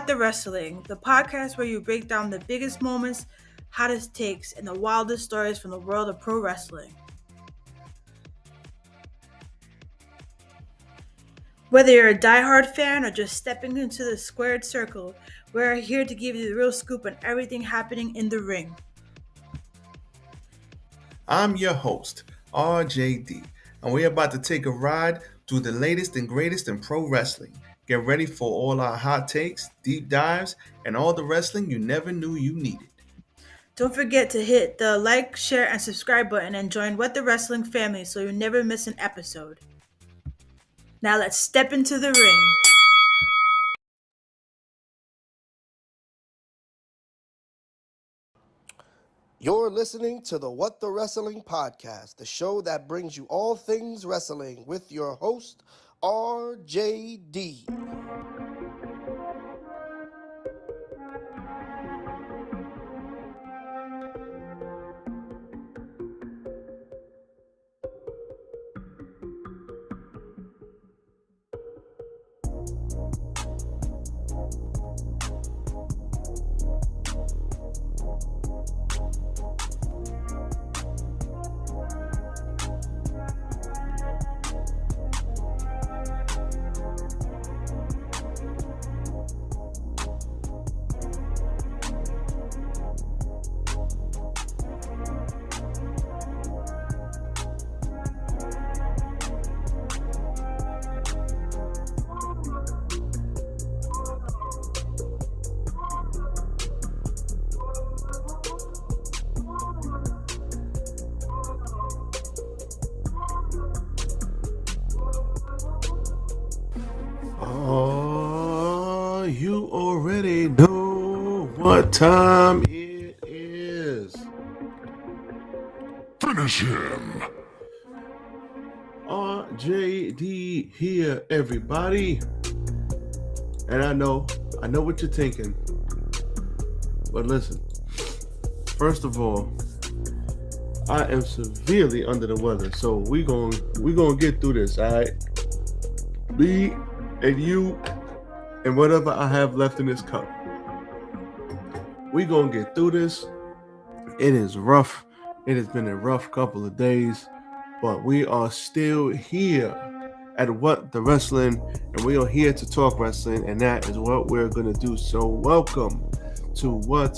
What the Wrestling, the podcast where you break down the biggest moments, hottest takes, and the wildest stories from the world of pro wrestling. Whether you're a diehard fan or just stepping into the squared circle, we're here to give you the real scoop on everything happening in the ring. I'm your host, RJD, and we're about to take a ride through the latest and greatest in pro wrestling. Get ready for all our hot takes, deep dives, and all the wrestling you never knew you needed. Don't forget to hit the like, share, and subscribe button and join What the Wrestling family so you never miss an episode. Now let's step into the ring. You're listening to the What the Wrestling podcast, the show that brings you all things wrestling with your host, RJD. You already know what time it is. Finish him. RJD here, everybody. And I know what you're thinking. But listen, first of all, I am severely under the weather, so we gonna get through this, all right? Me and you and whatever I have left in this cup. We gonna get through this. It is rough. It has been a rough couple of days, but we are still here at What the Wrestling, and we are here to talk wrestling, and that is what we're gonna do. So welcome to What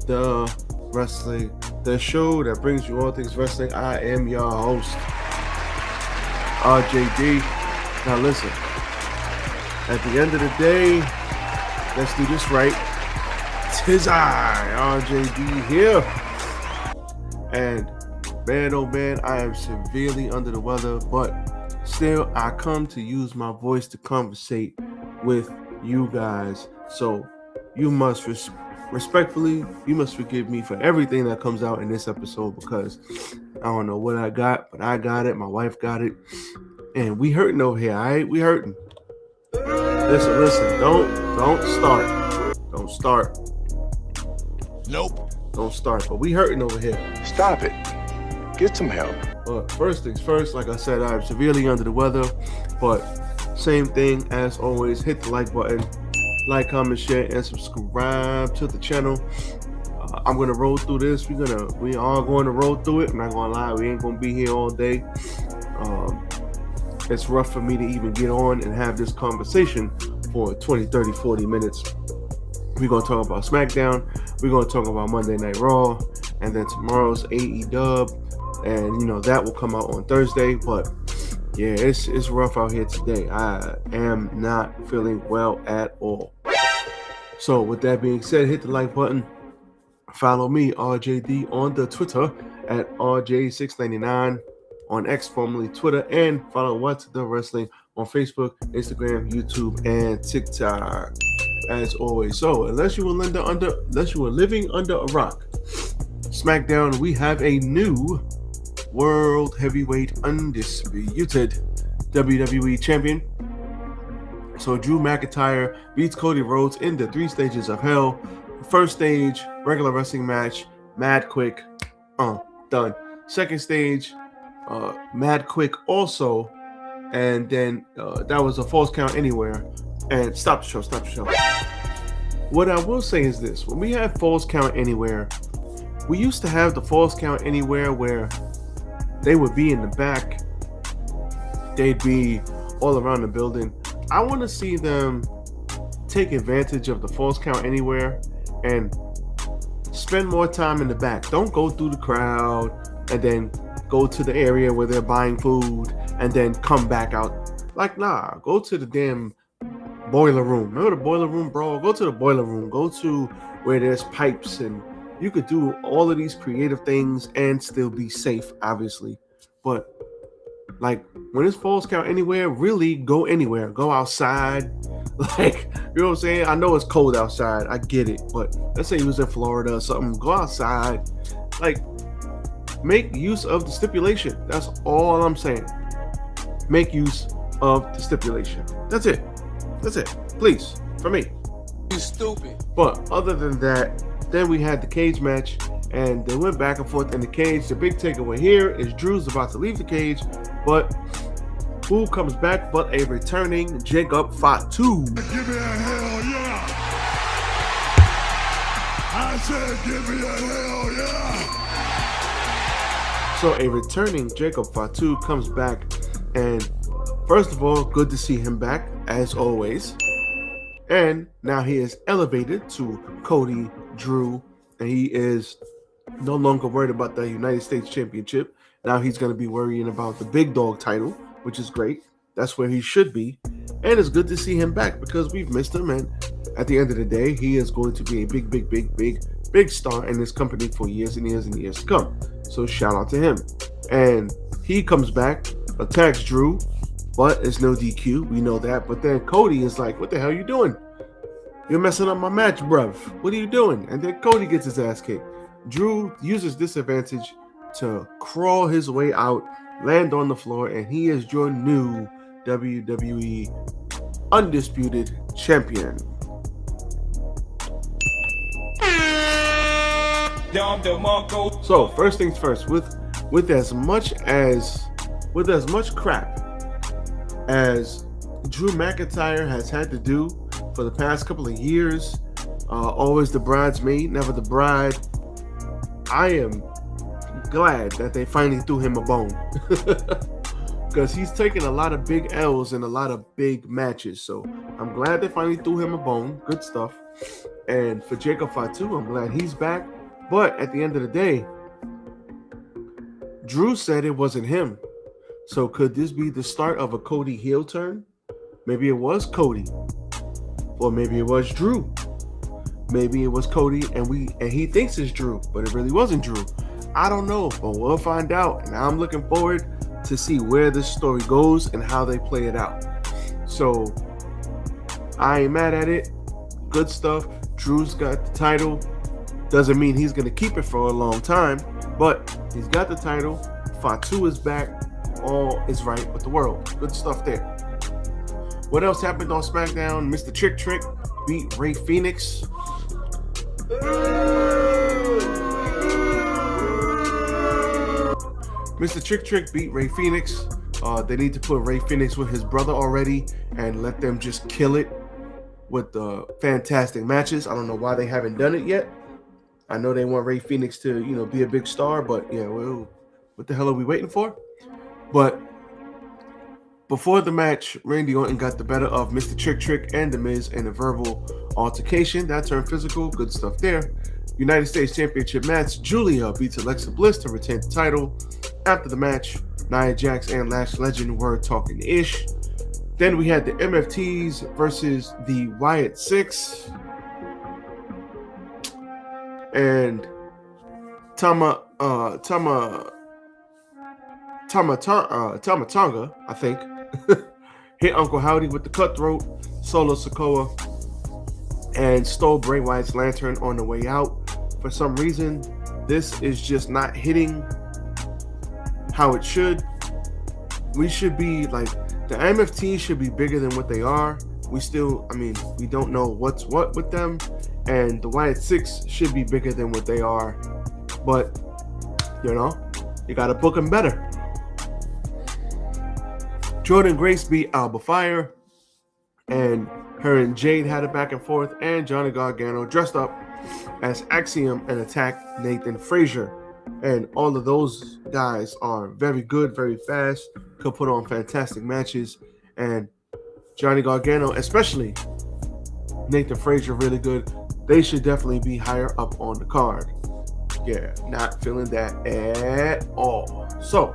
the Wrestling, the show that brings you all things wrestling. I am your host, RJD. Now listen, at the end of the day, let's do this right. 'Tis I, RJD here. And man, oh man, I am severely under the weather, but still I come to use my voice to conversate with you guys. So you must respectfully, you must forgive me for everything that comes out in this episode, because I don't know what I got, but I got it. My wife got it. And we hurting over here, all right? We hurting. Listen. Don't start. Nope. Don't start. But we hurting over here. Stop it. Get some help. But first things first, like I said, I'm severely under the weather. But same thing as always, hit the like button, like, comment, share, and subscribe to the channel. I'm gonna roll through this. We are going to roll through it. I'm not gonna lie, we ain't gonna be here all day. It's rough for me to even get on and have this conversation for 20, 30, 40 minutes. We're going to talk about SmackDown. We're going to talk about Monday Night Raw. And then tomorrow's AEW. And, that will come out on Thursday. But, yeah, it's rough out here today. I am not feeling well at all. So, with that being said, hit the like button. Follow me, RJD, on the Twitter at RJ699. On X, formerly Twitter, and follow What the Wrestling on Facebook, Instagram, YouTube, and TikTok. As always, so unless you were living under a rock, SmackDown, we have a new World Heavyweight Undisputed WWE Champion. So Drew McIntyre beats Cody Rhodes in the 3 stages of hell. First stage, regular wrestling match, mad quick, done. Second stage, mad quick also, and then that was a false count anywhere, and stop the show. What I will say is this: when we have Falls Count Anywhere, we used to have the Falls Count Anywhere where they would be in the back, they'd be all around the building. I want to see them take advantage of the Falls Count Anywhere and spend more time in the back. Don't go through the crowd and then go to the area where they're buying food and then come back out. Like, nah, go to the damn boiler room. Remember the boiler room, bro? Go to the boiler room. Go to where there's pipes, and you could do all of these creative things and still be safe, obviously. But like, when it's Falls Count Anywhere, really go anywhere. Go outside. Like, you know what I'm saying? I know it's cold outside. I get it. But let's say you was in Florida or something. Go outside. Like, make use of the stipulation. That's all I'm saying. Make use of the stipulation. That's it. That's it. Please, for me. You stupid. But other than that, then we had the cage match, and they went back and forth in the cage. The big takeaway here is Drew's about to leave the cage, but who comes back but a returning Jacob Fatu? Give me a hell yeah! I said give me a hell yeah! So a returning Jacob Fatu comes back, and first of all, good to see him back, as always. And now he is elevated to Cody Drew, and he is no longer worried about the United States Championship. Now he's going to be worrying about the big dog title, which is great. That's where he should be. And it's good to see him back because we've missed him. And at the end of the day, he is going to be a big star in this company for years and years and years to come. So shout out to him. And he comes back, attacks Drew, but it's no DQ. We know that. But then Cody is like, what the hell are you doing? You're messing up my match, bruv. What are you doing? And then Cody gets his ass kicked. Drew uses this advantage to crawl his way out, land on the floor, and he is your new WWE Undisputed Champion. So first things first, with as much crap as Drew McIntyre has had to do for the past couple of years, always the bridesmaid, never the bride, I am glad that they finally threw him a bone because he's taken a lot of big L's in a lot of big matches. So I'm glad they finally threw him a bone. Good stuff. And for Jacob Fatu, I'm glad he's back. But at the end of the day, Drew said it wasn't him. So could this be the start of a Cody heel turn? Maybe it was Cody, or maybe it was Drew. Maybe it was Cody and he thinks it's Drew, but it really wasn't Drew. I don't know, but we'll find out. And I'm looking forward to see where this story goes and how they play it out. So I ain't mad at it. Good stuff. Drew's got the title. Doesn't mean he's gonna keep it for a long time, but he's got the title. Fatu is back. All is right with the world. Good stuff there. What else happened on SmackDown? Mr. Trick beat Ray Phoenix. Mr. Trick beat Ray Phoenix. They need to put Ray Phoenix with his brother already and let them just kill it with the fantastic matches. I don't know why they haven't done it yet. I know they want Ray Phoenix to, be a big star, but yeah, well, what the hell are we waiting for? But before the match, Randy Orton got the better of Mr. Trick and The Miz in a verbal altercation. That turned physical. Good stuff there. United States Championship match. Julia beats Alexa Bliss to retain the title. After the match, Nia Jax and Lash Legend were talking ish. Then we had the MFTs versus the Wyatt Six. And Tama Tonga, I think, hit Uncle Howdy with the cutthroat, Solo Sikoa, and stole Bray Wyatt's lantern on the way out. For some reason, this is just not hitting how it should. We should be like, the MFT should be bigger than what they are. We don't know what's what with them. And the Wyatt Six should be bigger than what they are. But, you got to book them better. Jordan Grace beat Alba Fire. And Her and Jade had a back and forth, and Johnny Gargano dressed up as Axiom and attacked Nathan Frazier. And all of those guys are very good, very fast, could put on fantastic matches. And Johnny Gargano, especially Nathan Frazier, really good. They should definitely be higher up on the card. Yeah, not feeling that at all. So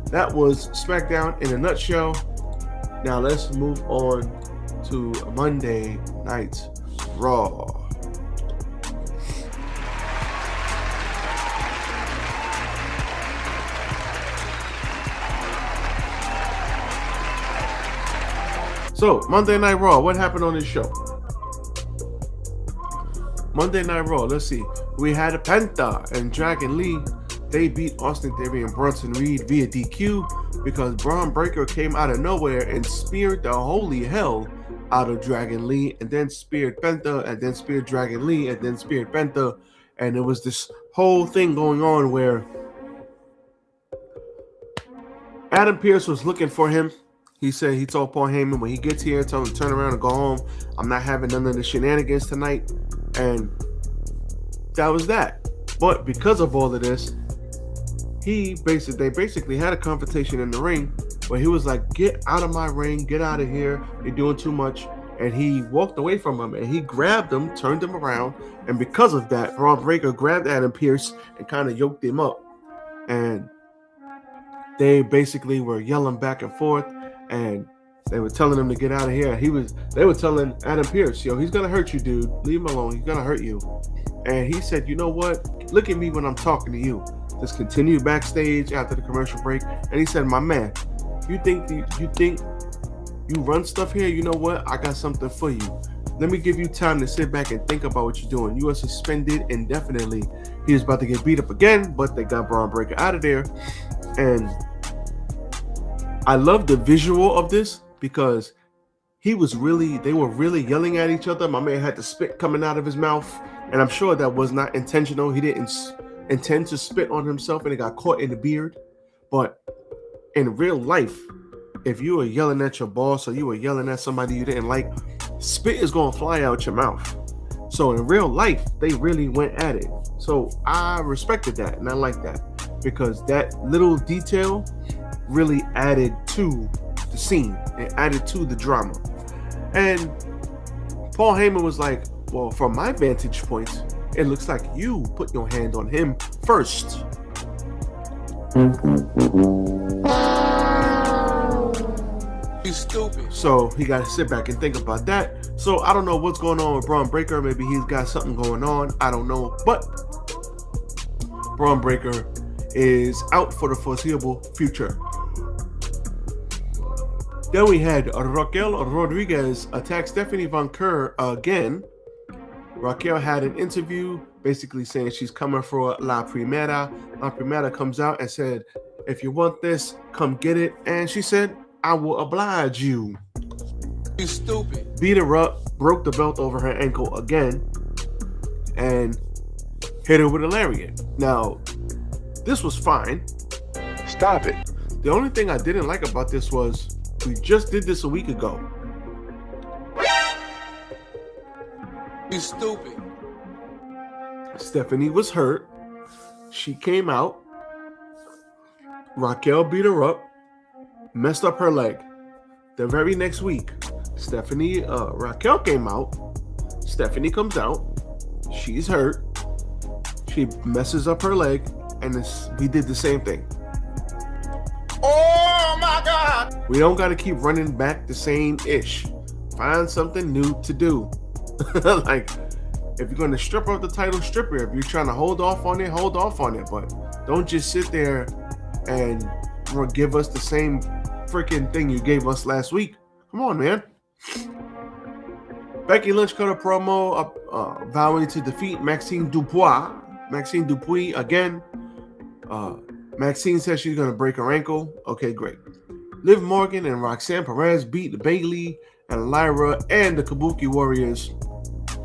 that was SmackDown in a nutshell. Now let's move on to Monday Night Raw. So, Monday Night Raw, what happened on this show? Monday Night Raw, let's see. We had Penta and Dragon Lee. They beat Austin Theory and Bronson Reed via DQ because Braun Breaker came out of nowhere and speared the holy hell out of Dragon Lee, and then speared Penta, and then speared Dragon Lee, and then speared Penta. And it was this whole thing going on where Adam Pearce was looking for him. He said, he told Paul Heyman when he gets here, tell him to turn around and go home. I'm not having none of the shenanigans tonight. And that was that. But because of all of this, they basically had a confrontation in the ring where he was like, get out of my ring, get out of here, you're doing too much. And he walked away from him and he grabbed him, turned him around. And because of that, Braun Breaker grabbed Adam Pearce and kind of yoked him up. And they basically were yelling back and forth. And they were telling him to get out of here. They were telling Adam Pearce, yo, he's gonna hurt you, dude. Leave him alone. He's gonna hurt you. And he said, you know what? Look at me when I'm talking to you. Just continue backstage after the commercial break. And he said, my man, you think you run stuff here? You know what? I got something for you. Let me give you time to sit back and think about what you're doing. You are suspended indefinitely. He was about to get beat up again, but they got Braun Breaker out of there. And I love the visual of this because they were really yelling at each other. My man had the spit coming out of his mouth, and I'm sure that was not intentional. He didn't intend to spit on himself, and it got caught in the beard. But in real life, if you were yelling at your boss or you were yelling at somebody you didn't like, spit is going to fly out your mouth. So in real life, they really went at it. So I respected that, and I like that because that little detail really added to the scene. It added to the drama. And Paul Heyman was like, well, from my vantage point, it looks like you put your hand on him first. You stupid. So he got to sit back and think about that. So I don't know what's going on with Braun Breaker. Maybe he's got something going on. I don't know. But Braun Breaker is out for the foreseeable future. Then we had Raquel Rodriguez attack Stephanie Von Kerr again. Raquel had an interview basically saying she's coming for La Primera. La Primera comes out and said, if you want this, come get it. And she said, I will oblige you. You stupid. Beat her up, broke the belt over her ankle again, and hit her with a lariat. Now, this was fine. Stop it. The only thing I didn't like about this was we just did this a week ago. You stupid. Stephanie was hurt. She came out. Raquel beat her up, messed up her leg. The very next week, Raquel came out. Stephanie comes out. She's hurt. She messes up her leg, and we did the same thing. Oh my God. We don't got to keep running back the same ish. Find something new to do. Like, if you're going to strip off the title, strip it. If you're trying to hold off on it, hold off on it. But don't just sit there and give us the same freaking thing you gave us last week. Come on, man. Becky Lynch cut a promo vowing to defeat Maxine Dupuis again. Maxine says she's going to break her ankle. Okay, great. Liv Morgan and Roxanne Perez beat Bayley and Lyra and the Kabuki Warriors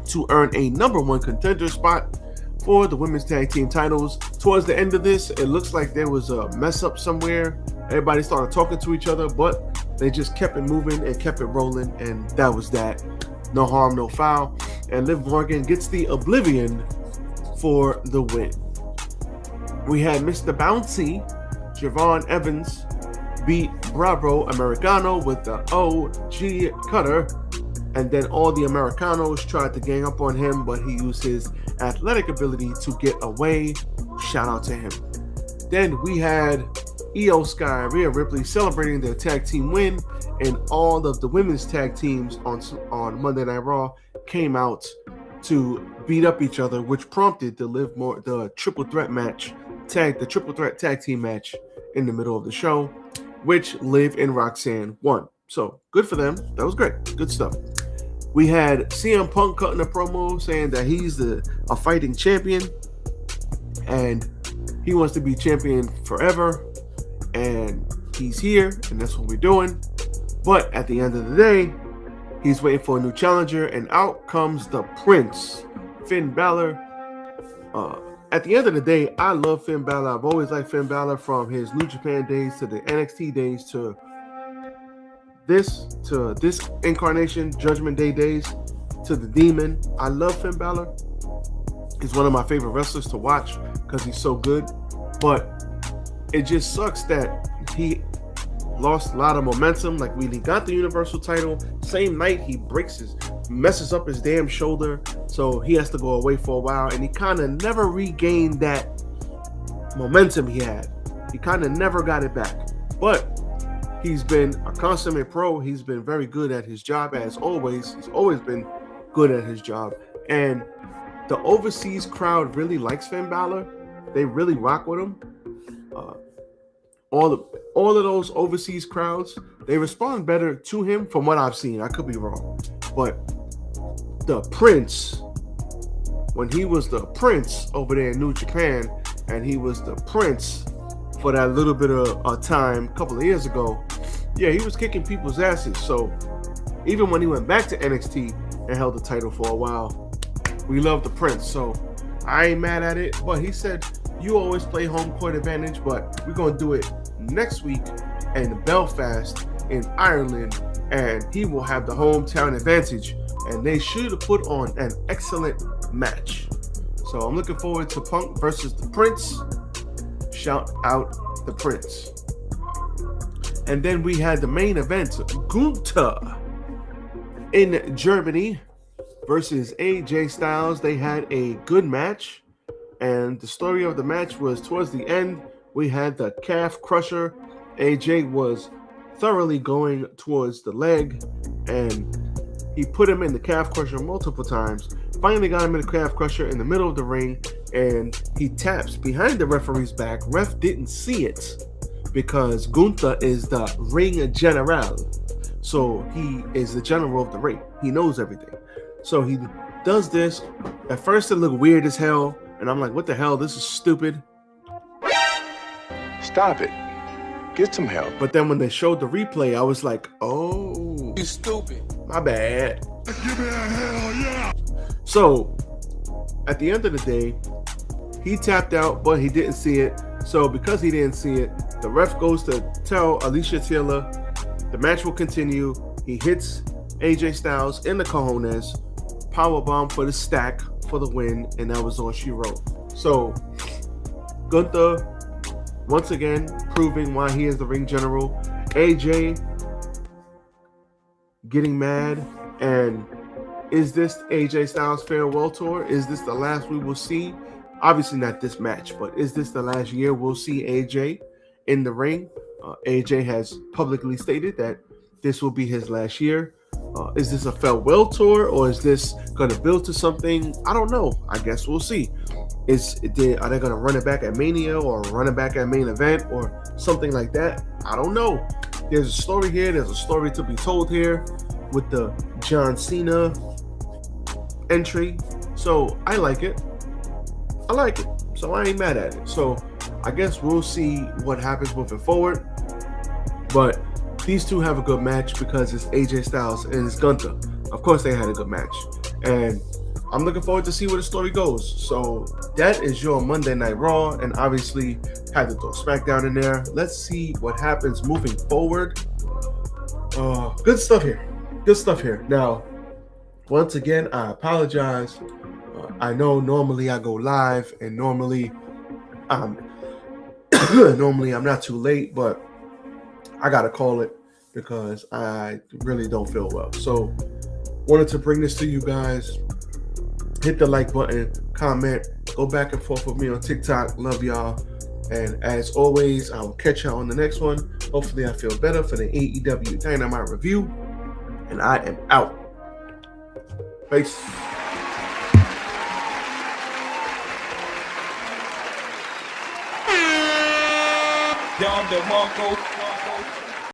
to earn a #1 contender spot for the women's tag team titles. Towards the end of this, it looks like there was a mess up somewhere. Everybody started talking to each other, but They just kept it moving and kept it rolling, and that was that. No harm, no foul. And Liv Morgan gets the Oblivion for the win. We had Mr. Bouncy, Javon Evans, beat Bravo Americano with the OG cutter. And then all the Americanos tried to gang up on him, but he used his athletic ability to get away. Shout out to him. Then we had Io Sky, Rhea Ripley celebrating their tag team win, and all of the women's tag teams on Monday Night Raw came out to beat up each other, which prompted the triple threat tag team match in the middle of the show, which Liv and Roxanne won. So good for them. That was great. Good stuff. We had CM Punk cutting a promo saying that he's a fighting champion and he wants to be champion forever, and he's here, and that's what we're doing. But at the end of the day, he's waiting for a new challenger, and out comes the Prince, Finn Balor. At the end of the day, I love Finn Balor. I've always liked Finn Balor from his New Japan days to the NXT days to this incarnation, Judgment Day days, to the Demon. I love Finn Balor. He's one of my favorite wrestlers to watch because he's so good. But it just sucks that he lost a lot of momentum. Like when he got the Universal title, same night he messes up his damn shoulder, so he has to go away for a while, and he kind of never regained that momentum he had. He kind of never got it back. But he's been a consummate pro. He's been very good at his job, as always. He's always been good at his job. And the overseas crowd really likes Finn Balor. They really rock with him. All of those overseas crowds, they respond better to him from what I've seen. I could be wrong. But the Prince, when he was the Prince over there in New Japan, and he was the Prince for that little bit of time a couple of years ago, yeah, he was kicking people's asses. So even when he went back to NXT and held the title for a while, we love the Prince. So I ain't mad at it. But he said, you always play home court advantage, but we're going to do it next week in Belfast in Ireland, and he will have the hometown advantage. And they should have put on an excellent match. So I'm looking forward to Punk versus the Prince. Shout out the Prince. And then we had the main event, Gunther in Germany versus AJ Styles. They had a good match, and the story of the match was towards the end, we had the calf crusher. AJ was thoroughly going towards the leg, and he put him in the calf crusher multiple times. Finally got him in the calf crusher in the middle of the ring, and he taps behind the referee's back. Ref didn't see it because Gunther is the ring general. So he is the general of the ring. He knows everything. So he does this. At first it looked weird as hell, and I'm like, what the hell? This is stupid. Stop it. Get some help. But then when they showed the replay, I was like, oh, You stupid. my bad. Give me a hell yeah. So at the end of the day, he tapped out, but he didn't see it. So because he didn't see it, the ref goes to tell Alicia Taylor the match will continue. He hits AJ Styles in the cojones, powerbomb for the stack for the win, and that was all she wrote. So Gunther, once again, proving why he is the ring general. AJ getting mad, and is this AJ Styles farewell tour? Is this the last we will see? Obviously not this match, but is this the last year we'll see AJ in the ring? AJ has publicly stated that this will be his last year. Is this a farewell tour, or is this going to build to something? I don't know. I guess we'll see. Are they going to run it back at Mania, or run it back at Main Event, or something like that? I don't know. There's a story here. There's a story to be told here with the John Cena entry. So I like it. So I ain't mad at it. So I guess we'll see what happens moving forward. But these two have a good match because it's AJ Styles and it's Gunther. Of course they had a good match. And I'm looking forward to see where the story goes. So that is your Monday Night Raw, and obviously had to throw SmackDown in there. Let's see what happens moving forward. Good stuff here. Good stuff here. Now, once again, I apologize. I know normally I go live, and normally I'm not too late, but I gotta call it because I really don't feel well. So, wanted to bring this to you guys. Hit the like button, comment, go back and forth with me on TikTok. Love y'all. And as always, I will catch y'all on the next one. Hopefully I feel better for the AEW Dynamite review. And I am out. Peace. Yonder Marco